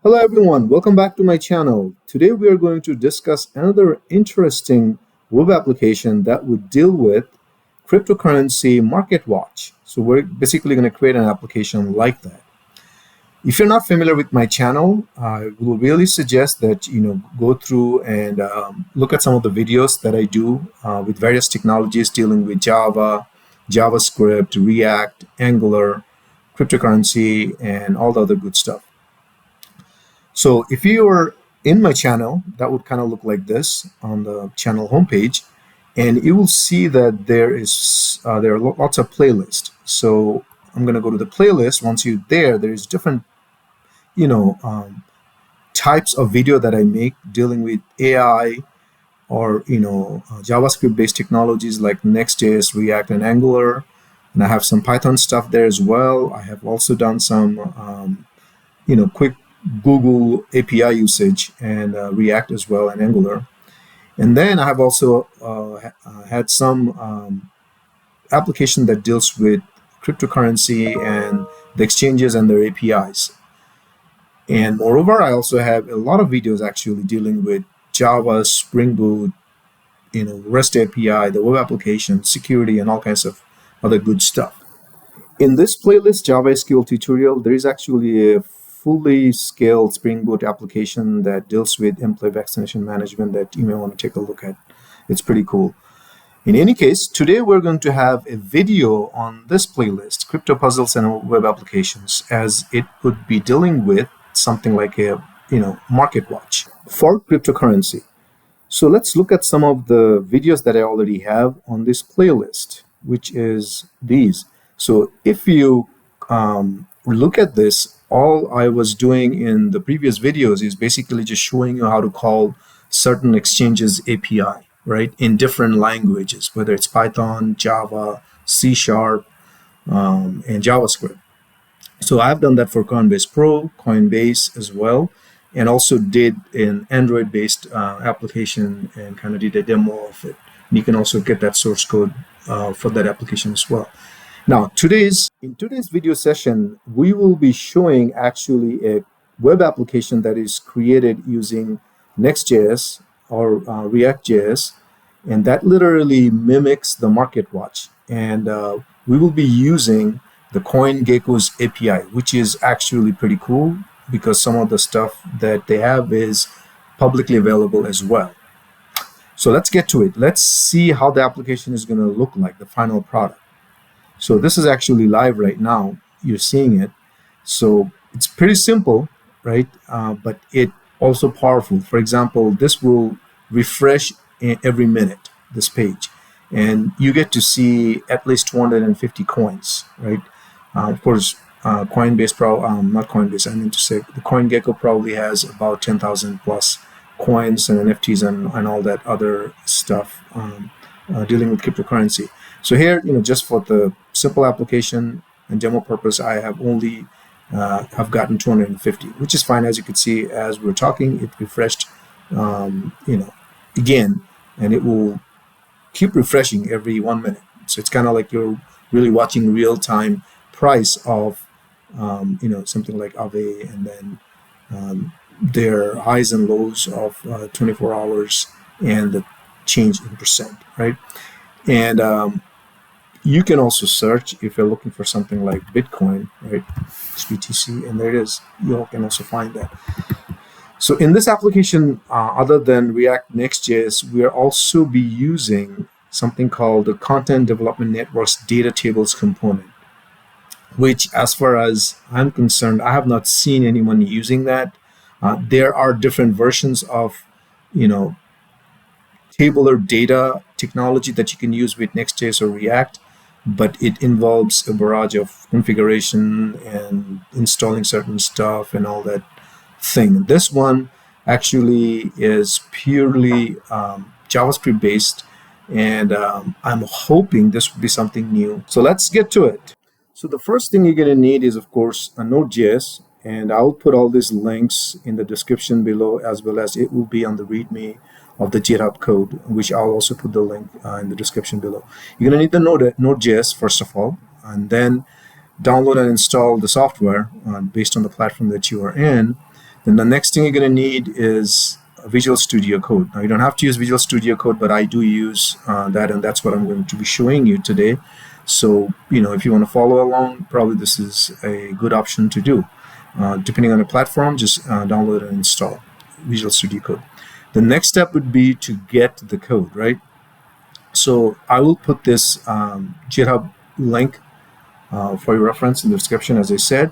Hello everyone, welcome back to my channel. Today we are going to discuss another interesting web application that would deal with cryptocurrency market watch. So we're basically going to create an application like that. If you're not familiar with my channel, I will really suggest that you go through and look at some of the videos that I do with various technologies dealing with Java, JavaScript, React, Angular, cryptocurrency, and all the other good stuff. So if you are in my channel, that would kind of look like this on the channel homepage, and you will see that there are lots of playlists. So I'm going to go to the playlist. Once you're there, there's different you know um, types of video that I make dealing with AI or JavaScript based technologies like Next.js, React, and Angular. And I have some Python stuff there as well. I have also done some quick Google API usage and React as well and Angular. And then I have also had some application that deals with cryptocurrency and the exchanges and their APIs. And moreover, I also have a lot of videos actually dealing with Java, Spring Boot, REST API, the web application, security, and all kinds of other good stuff. In this playlist, Java SQL tutorial, there is actually a fully scaled Spring Boot application that deals with employee vaccination management that you may want to take a look at. It's pretty cool. In any case, today we're going to have a video on this playlist, Crypto Puzzles and Web Applications, as it would be dealing with something like a market watch for cryptocurrency. So let's look at some of the videos that I already have on this playlist, which is these. So if you look at this, all I was doing in the previous videos is basically just showing you how to call certain exchanges API, right, in different languages, whether it's Python, Java, C#, and JavaScript. So I've done that for Coinbase Pro, Coinbase as well, and also did an Android-based application and kind of did a demo of it. And you can also get that source code for that application as well. Now, in today's video session, we will be showing actually a web application that is created using Next.js or React.js, and that literally mimics the market watch. And we will be using the CoinGecko's API, which is actually pretty cool because some of the stuff that they have is publicly available as well. So let's get to it. Let's see how the application is going to look like, the final product. So this is actually live right now. You're seeing it. So it's pretty simple, right? But it also powerful. For example, this will refresh every minute, this page. And you get to see at least 250 coins, right? Of course, Coinbase, not Coinbase, I mean to say the CoinGecko probably has about 10,000 plus coins and NFTs and all that other stuff dealing with cryptocurrency. So here, just for the simple application and demo purpose, I have only have gotten 250, which is fine. As you can see, as we're talking, it refreshed, again, and it will keep refreshing every 1 minute. So it's kind of like you're really watching real-time price of, something like Aave, and then their highs and lows of 24 hours and the change in percent, right? And you can also search if you're looking for something like Bitcoin, right? It's BTC, and there it is. You can also find that. So in this application, other than React Next.js, we are also be using something called the Content Development Network's DataTables component, which, as far as I'm concerned, I have not seen anyone using that. There are different versions of, tabular data technology that you can use with Next.js or React, but it involves a barrage of configuration and installing certain stuff and all that thing. This one actually is purely JavaScript based, and I'm hoping this will be something new. So let's get to it. So the first thing you're going to need is, of course, a Node.js, and I'll put all these links in the description below, as well as it will be on the README of the GitHub code, which I'll also put the link in the description below. You're going to need the Node.js, first of all, and then download and install the software based on the platform that you are in. Then the next thing you're going to need is Visual Studio Code. Now you don't have to use Visual Studio Code, but I do use that, and that's what I'm going to be showing you today. So, if you want to follow along, probably this is a good option to do. Depending on the platform, just download and install Visual Studio Code. The next step would be to get the code, right? So I will put this GitHub link for your reference in the description, as I said.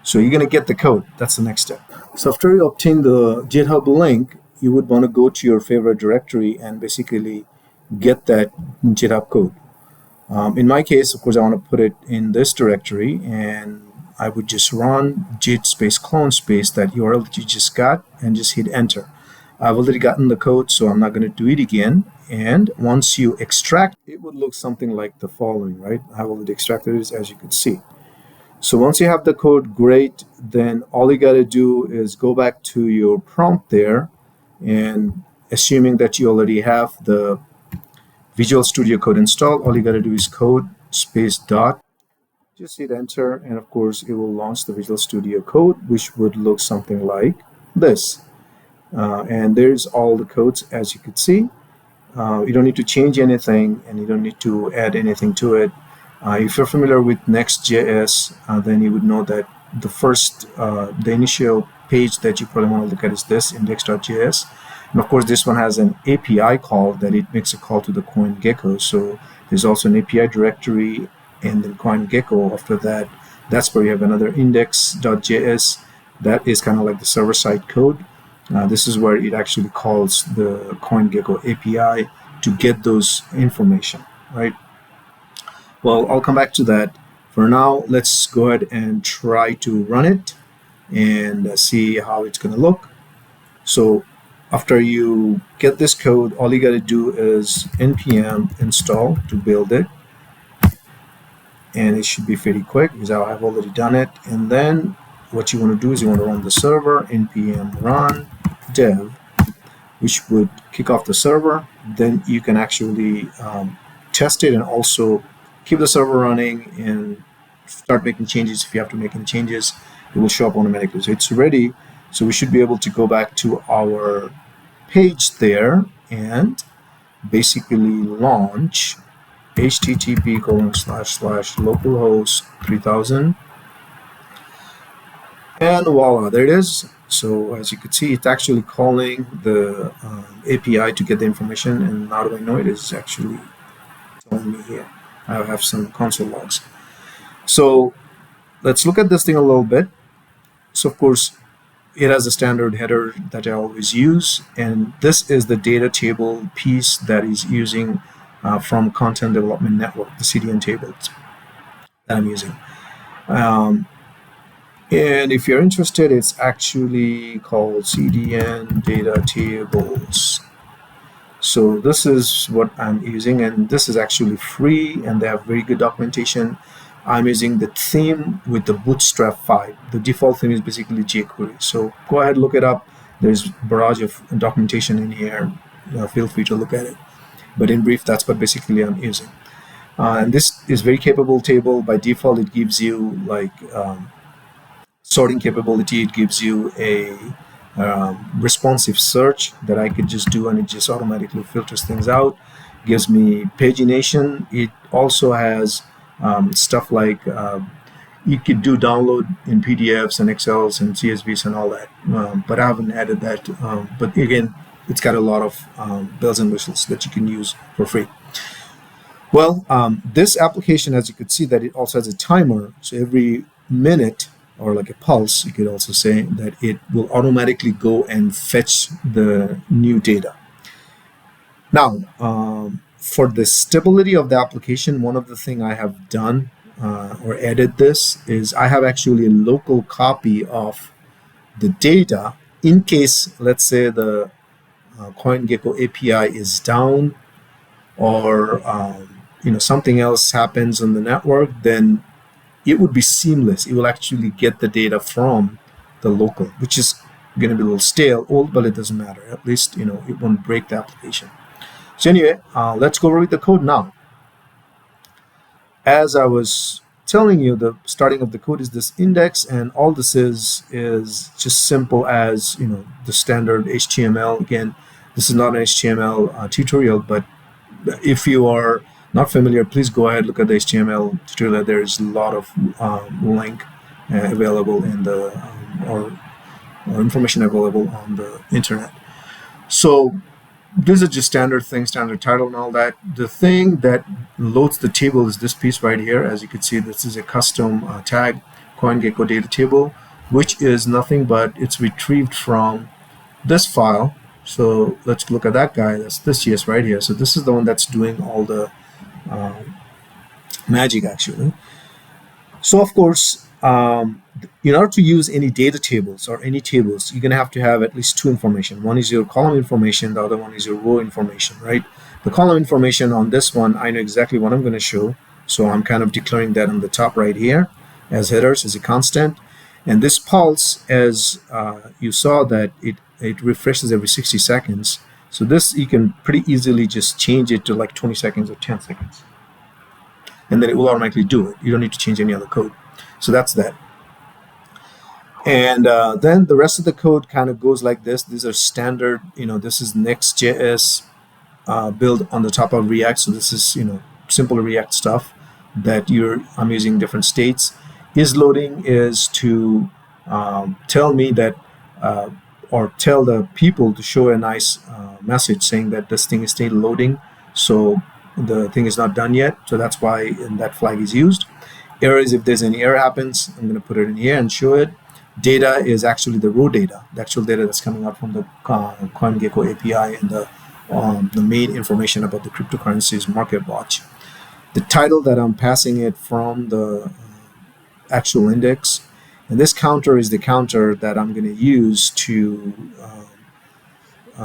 So you're going to get the code. That's the next step. So after you obtain the GitHub link, you would want to go to your favorite directory and basically get that GitHub code. In my case, of course, I want to put it in this directory, and I would just run git space clone space that URL that you just got and just hit enter. I've already gotten the code, so I'm not going to do it again. And once you extract, it would look something like the following, right? I've already extracted it, as you can see. So once you have the code, great. Then all you got to do is go back to your prompt there, and assuming that you already have the Visual Studio Code installed, all you got to do is code space dot. Just hit enter, and of course it will launch the Visual Studio Code, which would look something like this. And there's all the codes, as you could see. You don't need to change anything, and you don't need to add anything to it. If you're familiar with Next.js, then you would know that the initial page that you probably want to look at is this index.js. And of course, this one has an API call that it makes a call to the CoinGecko. So there's also an API directory, and then CoinGecko after that. That's where you have another index.js. That is kind of like the server-side code. This is where it actually calls the CoinGecko API to get those information, right? Well, I'll come back to that. For now, let's go ahead and try to run it and see how it's going to look. So after you get this code, all you got to do is npm install to build it. And it should be pretty quick because I've already done it. And then what you want to do is you want to run the server, npm run dev, which would kick off the server. Then you can actually test it and also keep the server running and start making changes. If you have to make any changes, it will show up automatically. So it's ready. So we should be able to go back to our page there and basically launch http://localhost 3000, and voila, there it is. So as you can see, it's actually calling the API to get the information, and how do I know it? Is actually telling me here. I have some console logs. So let's look at this thing a little bit. So of course, it has a standard header that I always use, and this is the data table piece that is using from Content Development Network, the CDN tables that I'm using. And if you're interested, it's actually called CDN DataTables. So this is what I'm using, and this is actually free, and they have very good documentation. I'm using the theme with the Bootstrap 5. The default theme is basically jQuery. So go ahead, look it up. There's a barrage of documentation in here. Feel free to look at it. But in brief, that's what basically I'm using. And this is very capable table. By default, it gives you like sorting capability. It gives you a responsive search that I could just do, and it just automatically filters things out. Gives me pagination. It also has stuff like you could do download in PDFs and Excels and CSVs and all that, but I haven't added that. But again, it's got a lot of bells and whistles that you can use for free. Well, this application, as you could see, that it also has a timer. So every minute, or like a pulse, you could also say, that it will automatically go and fetch the new data. Now, for the stability of the application, one of the things I have done or added this is I have actually a local copy of the data in case, let's say, the CoinGecko API is down, or something else happens on the network. Then it would be seamless. It will actually get the data from the local, which is going to be a little stale, old, but it doesn't matter. At least it won't break the application. So anyway, let's go over with the code now. As I was telling you, the starting of the code is this index, and all this is just simple as, you know, the standard HTML. Again, this is not an HTML tutorial, but if you are not familiar, please go ahead, look at the HTML tutorial. There's a lot of link available in the or information available on the internet. So these are just standard things, standard title and all that. The thing that loads the table is this piece right here. As you can see, this is a custom tag, CoinGecko DataTable, which is nothing but it's retrieved from this file. So let's look at that guy. That's this JS right here. So this is the one that's doing all the magic, actually. So of course, in order to use any data tables or any tables, you're going to have at least two information. One is your column information, the other one is your row information, right? The column information on this one, I know exactly what I'm going to show. So I'm kind of declaring that on the top right here as headers, as a constant. And this pulse, as you saw, that it refreshes every 60 seconds. So this, you can pretty easily just change it to like 20 seconds or 10 seconds. And then it will automatically do it. You don't need to change any other code. So that's that. And then the rest of the code kind of goes like this. These are standard, you know, this is Next.js built on the top of React. So this is, you know, simple React stuff that I'm using different states. Is loading is to tell me that, or tell the people to show a nice message saying that this thing is still loading. So the thing is not done yet. So that's why that flag is used. Error is if there's any error happens, I'm going to put it in here and show it. Data is actually the raw data, the actual data that's coming out from the CoinGecko API, and the main information about the cryptocurrencies market watch. The title that I'm passing it from the actual index, and this counter is the counter that I'm going to use to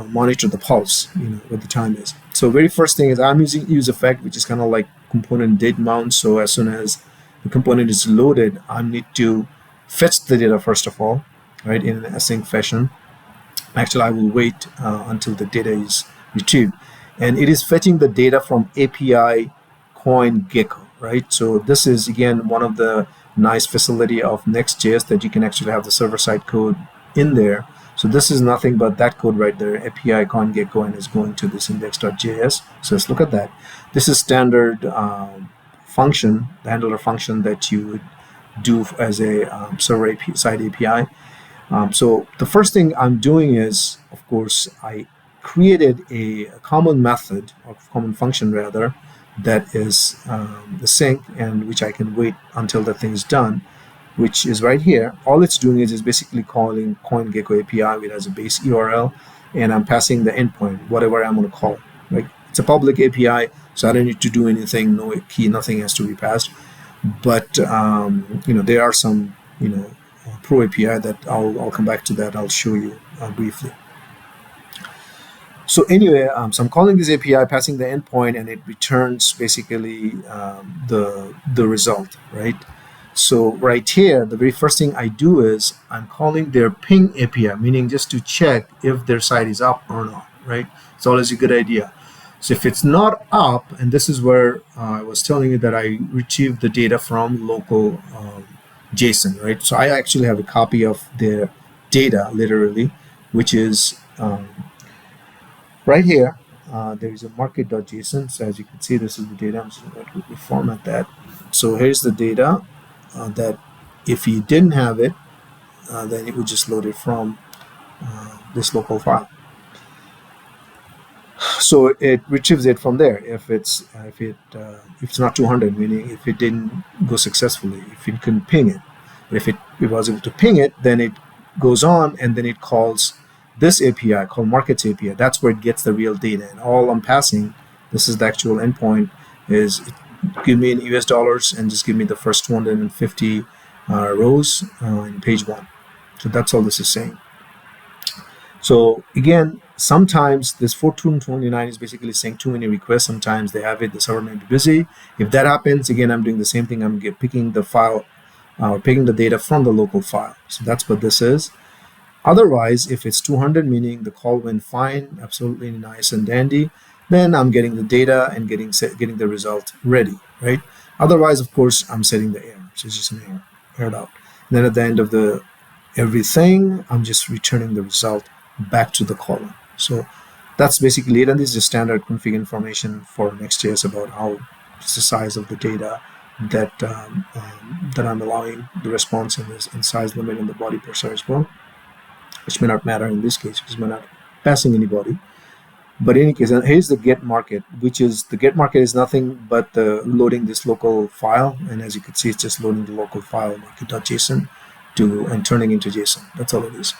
monitor the pulse, you know, what the time is. So very first thing is I'm using use effect, which is kind of like component date mount. So as soon as the component is loaded, I need to fetch the data first of all, right, in an async fashion. Actually, I will wait until the data is retrieved, and it is fetching the data from API CoinGecko, right? So this is again one of the nice facility of Next.js, that you can actually have the server-side code in there. So this is nothing but that code right there, API CoinGecko, and is going to this index.js. So let's look at that. This is standard function, the handler function that you would do as a server-side API. So the first thing I'm doing is, of course, I created a common method, or common function rather, that is the sync, and which I can wait until the thing is done, which is right here. All it's doing is basically calling CoinGecko API, which has a base URL, and I'm passing the endpoint, whatever I'm going to call it. Right? It's a public API, so I don't need to do anything, no key, nothing has to be passed. But you know, there are some, you know, pro API that I'll come back to that. I'll show you briefly. So anyway, so I'm calling this API, passing the endpoint, and it returns basically the result, right? So right here, the very first thing I do is I'm calling their ping API, meaning just to check if their site is up or not, right? It's always a good idea. So if it's not up, and this is where I was telling you that I retrieved the data from local JSON, right? So I actually have a copy of their data, literally, which is right here. There is a market.json. So as you can see, this is the data. I'm just going to quickly format that. So here's the data that if you didn't have it, then it would just load it from this local file. So it retrieves it from there. If it's not 200, meaning if it didn't go successfully, if it couldn't ping it. But if it was able to ping it, then it goes on, and then it calls this API called Markets API. That's where it gets the real data. And all I'm passing, this is the actual endpoint, is give me in US dollars and just give me the first 250 rows in page 1. So that's all this is saying. So again, sometimes this 1429 is basically saying too many requests. Sometimes they have it, the server may be busy. If that happens, again, I'm doing the same thing. I'm picking the file, picking the data from the local file. So that's what this is. Otherwise, if it's 200, meaning the call went fine, absolutely nice and dandy, then I'm getting the data and getting the result ready, right? Otherwise, of course, I'm setting the error. So it's just an error, aired out. And then at the end of the everything, I'm just returning the result back to the column. So that's basically it. And this is just standard config information for Next.js about how it's the size of the data that that I'm allowing the response in this in size limit and the body parser as well, which may not matter in this case because we're not passing anybody. But in any case, and here's the get market, which is the get market is nothing but the loading this local file. And as you can see, it's just loading the local file market.json and turning into JSON. That's all it is.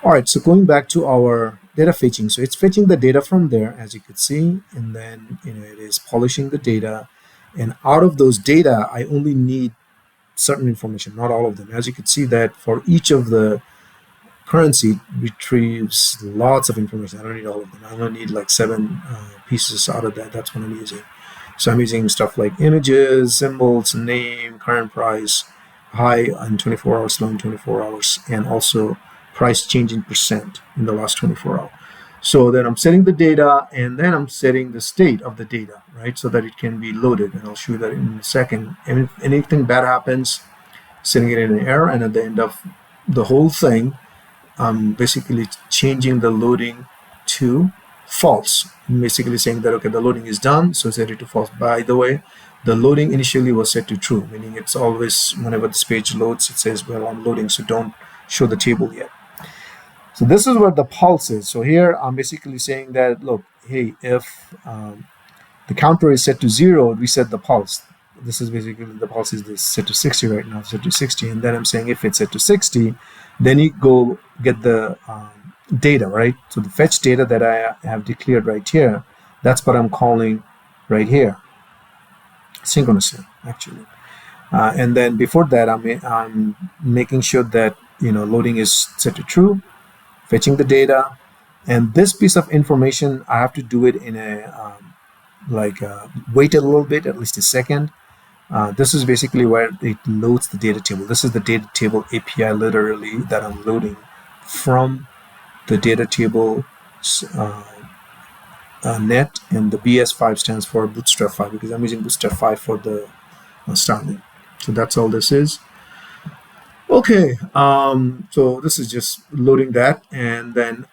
All right, so going back to our data fetching. So it's fetching the data from there, as you could see, and then it is polishing the data. And out of those data, I only need certain information, not all of them. As you can see that for each of the currency retrieves lots of information. I don't need all of them. I only need like 7 pieces out of that. That's what I'm using. So I'm using stuff like images, symbols, name, current price, high in 24 hours, low in 24 hours, and also price change in percent in the last 24 hours. So then I'm setting the data, and then I'm setting the state of the data, right, so that it can be loaded. And I'll show you that in a second. And if anything bad happens, setting it in an error, and at the end of the whole thing, I'm basically changing the loading to false. I'm basically saying that, okay, the loading is done, so set it to false. By the way, the loading initially was set to true, meaning it's always, whenever this page loads, it says, well, I'm loading, so don't show the table yet. So this is where the pulse is. So here I'm basically saying that, look, hey, if the counter is set to 0, reset the pulse. This is basically the pulse is set to 60 right now, set to 60. And then I'm saying if it's set to 60, then you go get the data, right? So the fetch data that I have declared right here, that's what I'm calling right here, synchronously, actually. And then before that, I'm making sure that loading is set to true, fetching the data, and this piece of information I have to do it in a wait a little bit, at least a second. This is basically where it loads the data table. This is the data table API literally that I'm loading from the data table net, and the BS5 stands for Bootstrap 5 because I'm using Bootstrap 5 for the styling. So that's all this is. Okay, so this is just loading that, and then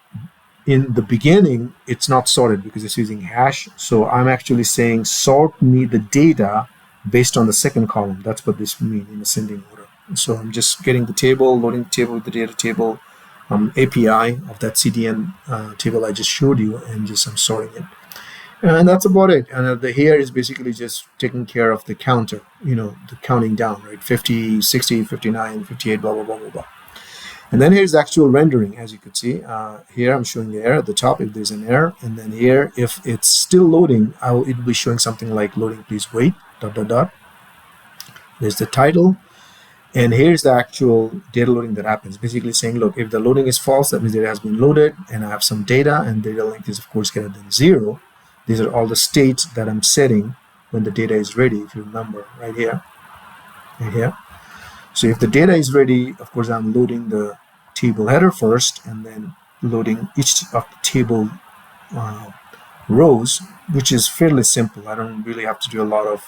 in the beginning it's not sorted because it's using hash. So I'm actually saying sort me the data based on the second column. That's what this means in ascending order. So I'm just getting the table, loading the table with the data table API of that CDN table I just showed you, and just I'm sorting it. And that's about it. And the here is basically just taking care of the counter, the counting down, right? 50, 60, 59, 58, blah, blah, blah, blah, blah. And then here's the actual rendering, as you could see. Here I'm showing the error at the top if there's an error. And then here, if it's still loading, it will be showing something like loading, please wait, ... There's the title. And here's the actual data loading that happens. Basically saying, look, if the loading is false, that means data has been loaded, and I have some data, and data length is, of course, greater than 0. These are all the states that I'm setting when the data is ready, if you remember, right here. So if the data is ready, of course, I'm loading the table header first, and then loading each of the table rows, which is fairly simple. I don't really have to do a lot of,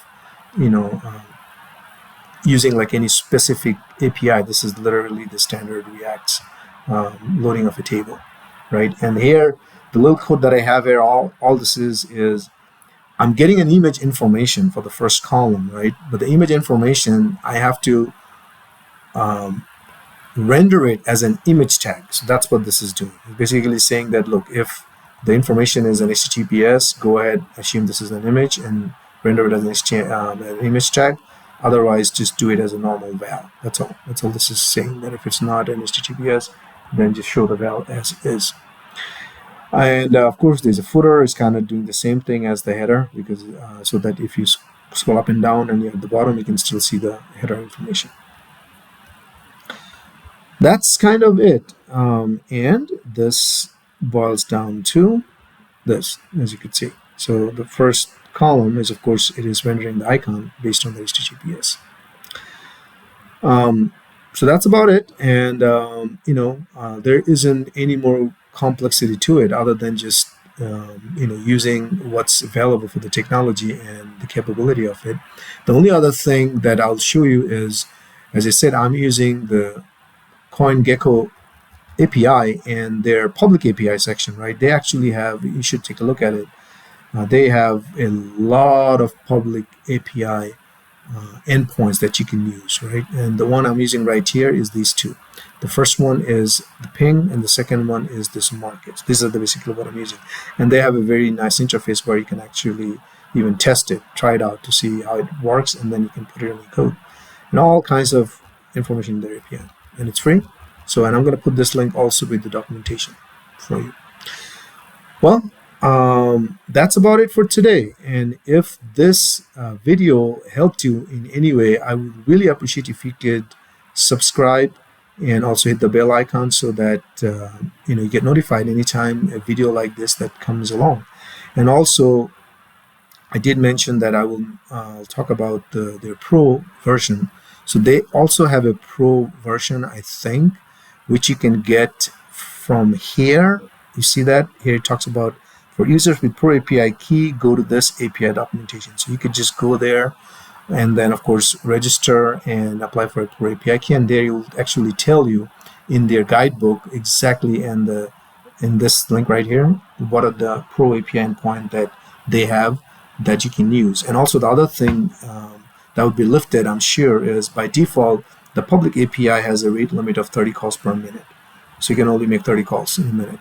using like any specific API. This is literally the standard React's loading of a table, right? And here, the little code that I have here, all this is I'm getting an image information for the first column, right? But the image information, I have to render it as an image tag. So that's what this is doing. It's basically saying that, look, if the information is an HTTPS, go ahead, assume this is an image, and render it as an image tag. Otherwise, just do it as a normal val. That's all. That's all this is saying, that if it's not an HTTPS, then just show the val as is. And of course, there's a footer. It's kind of doing the same thing as the header, because so that if you scroll up and down and you're at the bottom, you can still see the header information. That's kind of it. And this boils down to this, as you can see. So the first column is, of course, it is rendering the icon based on the HTTPS. So that's about it. And, there isn't any more complexity to it other than just using what's available for the technology and the capability of it. The only other thing that I'll show you is, as I said, I'm using the CoinGecko API and their public API section, right? They actually have, you should take a look at it. They have a lot of public API endpoints that you can use, right? And the one I'm using right here is these two. The first one is the ping, and the second one is this market. These are basically what I'm using. And they have a very nice interface where you can actually even test it, try it out to see how it works, and then you can put it in your code. And all kinds of information in their API. And it's free. So, and I'm going to put this link also with the documentation for you. Well, that's about it for today. And if this video helped you in any way, I would really appreciate if you could subscribe and also hit the bell icon so that you get notified anytime a video like this that comes along. And also, I did mention that I will talk about their pro version. So they also have a pro version, I think, which you can get from here. You see that here it talks about for users with Pro API key, go to this API documentation. So you could just go there and then, of course, register and apply for a Pro API key. And there it will actually tell you in their guidebook exactly, and in this link right here, what are the Pro API endpoint that they have that you can use. And also the other thing that would be lifted, I'm sure, is by default, the public API has a rate limit of 30 calls per minute. So you can only make 30 calls in a minute.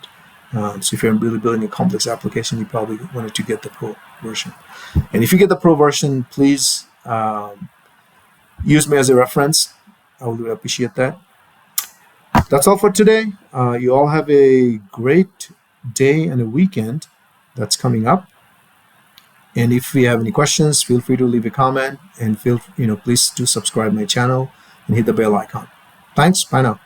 So if you're really building a complex application, you probably wanted to get the pro version. And if you get the pro version, please use me as a reference. I would really appreciate that. That's all for today. You all have a great day and a weekend that's coming up. And if you have any questions, feel free to leave a comment, and please do subscribe my channel and hit the bell icon. Thanks. Bye now.